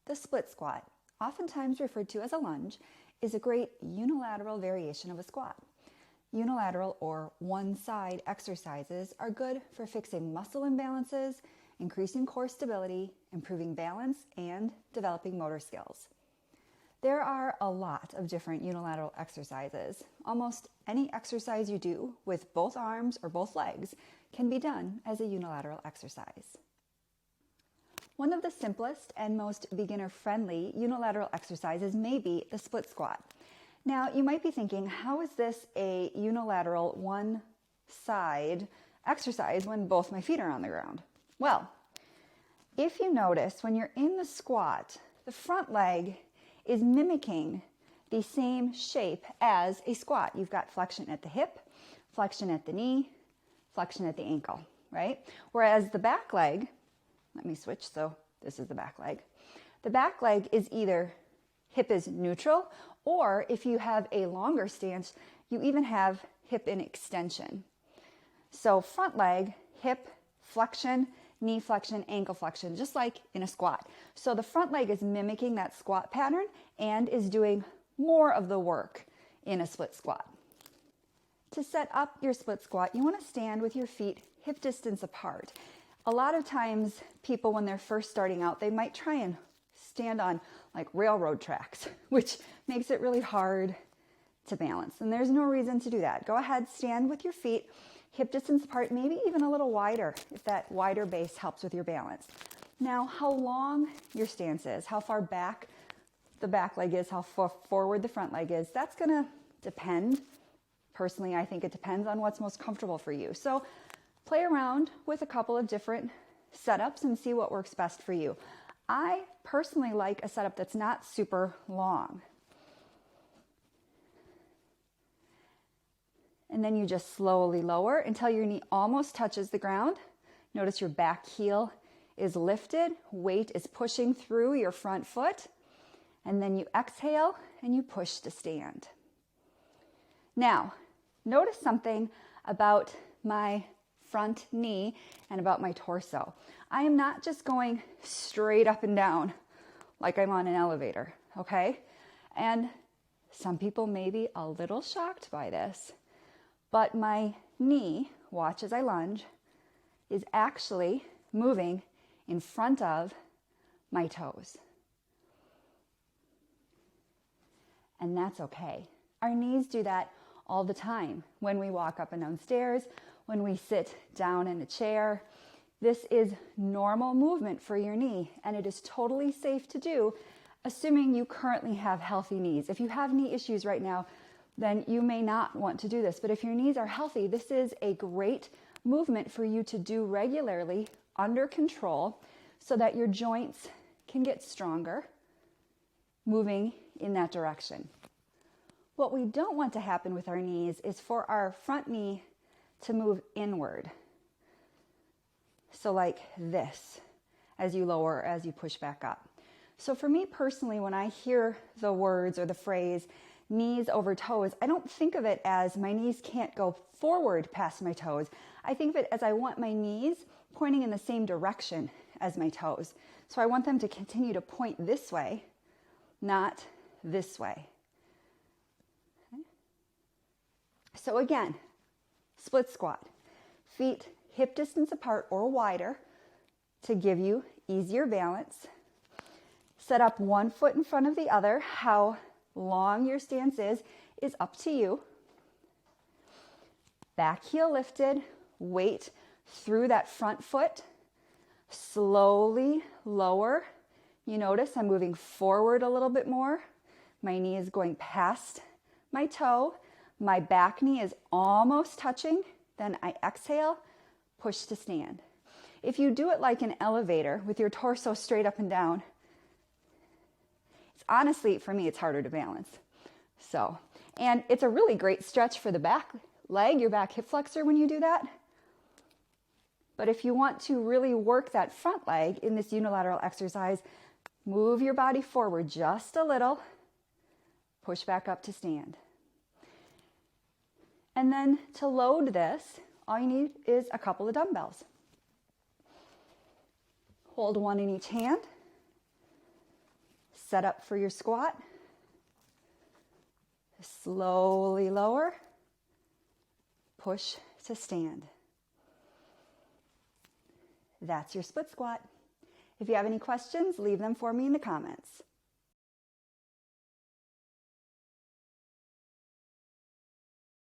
The split squat, oftentimes referred to as a lunge, is a great unilateral variation of a squat. Unilateral or one-side exercises are good for fixing muscle imbalances, increasing core stability, improving balance, and developing motor skills. There are a lot of different unilateral exercises. Almost any exercise you do with both arms or both legs can be done as a unilateral exercise. One of the simplest and most beginner-friendly unilateral exercises may be the split squat. Now, you might be thinking, how is this a unilateral one-side exercise when both my feet are on the ground? Well, if you notice, when you're in the squat, the front leg is mimicking the same shape as a squat. You've got flexion at the hip, flexion at the knee, flexion at the ankle, right? Whereas the back leg, let me switch, so this is the back leg. The back leg is either hip is neutral, or if you have a longer stance, you even have hip in extension. So front leg, hip flexion, knee flexion, ankle flexion, just like in a squat. So the front leg is mimicking that squat pattern and is doing more of the work in a split squat. To set up your split squat, you want to stand with your feet hip distance apart. A lot of times people, when they're first starting out, they might try and stand on like railroad tracks, which makes it really hard to balance. And there's no reason to do that. Go ahead, stand with your feet hip distance apart, maybe even a little wider if that wider base helps with your balance. Now, how long your stance is, how far back the back leg is, how far forward the front leg is, that's going to depend. Personally, I think it depends on what's most comfortable for you. So play around with a couple of different setups and see what works best for you. I personally like a setup that's not super long. And then you just slowly lower until your knee almost touches the ground. Notice your back heel is lifted, weight is pushing through your front foot, and then you exhale and you push to stand. Now, notice something about my front knee and about my torso. I am not just going straight up and down like I'm on an elevator, okay? And some people may be a little shocked by this, but my knee, watch as I lunge, is actually moving in front of my toes. And that's okay. Our knees do that all the time when we walk up and down stairs, when we sit down in a chair. This is normal movement for your knee, and it is totally safe to do, assuming you currently have healthy knees. If you have knee issues right now, then you may not want to do this. But if your knees are healthy, this is a great movement for you to do regularly under control so that your joints can get stronger, moving in that direction. What we don't want to happen with our knees is for our front knee to move inward. So like this, as you lower, as you push back up. So for me personally, when I hear the words or the phrase knees over toes, I don't think of it as my knees can't go forward past my toes. I think of it as I want my knees pointing in the same direction as my toes. So I want them to continue to point this way, not this way. Okay. So again, split squat. Feet hip distance apart or wider to give you easier balance. Set up one foot in front of the other. How long your stance is up to you. Back heel lifted, weight through that front foot. Slowly lower. You notice I'm moving forward a little bit more. My knee is going past my toe. My back knee is almost touching. Then I exhale, push to stand. If you do it like an elevator with your torso straight up and down, honestly, for me, it's harder to balance. And it's a really great stretch for the back leg, your back hip flexor when you do that. But if you want to really work that front leg in this unilateral exercise, move your body forward just a little, push back up to stand. And then to load this, all you need is a couple of dumbbells. Hold one in each hand. set up for your squat. Slowly lower, push to stand. That's your split squat. If you have any questions, leave them for me in the comments.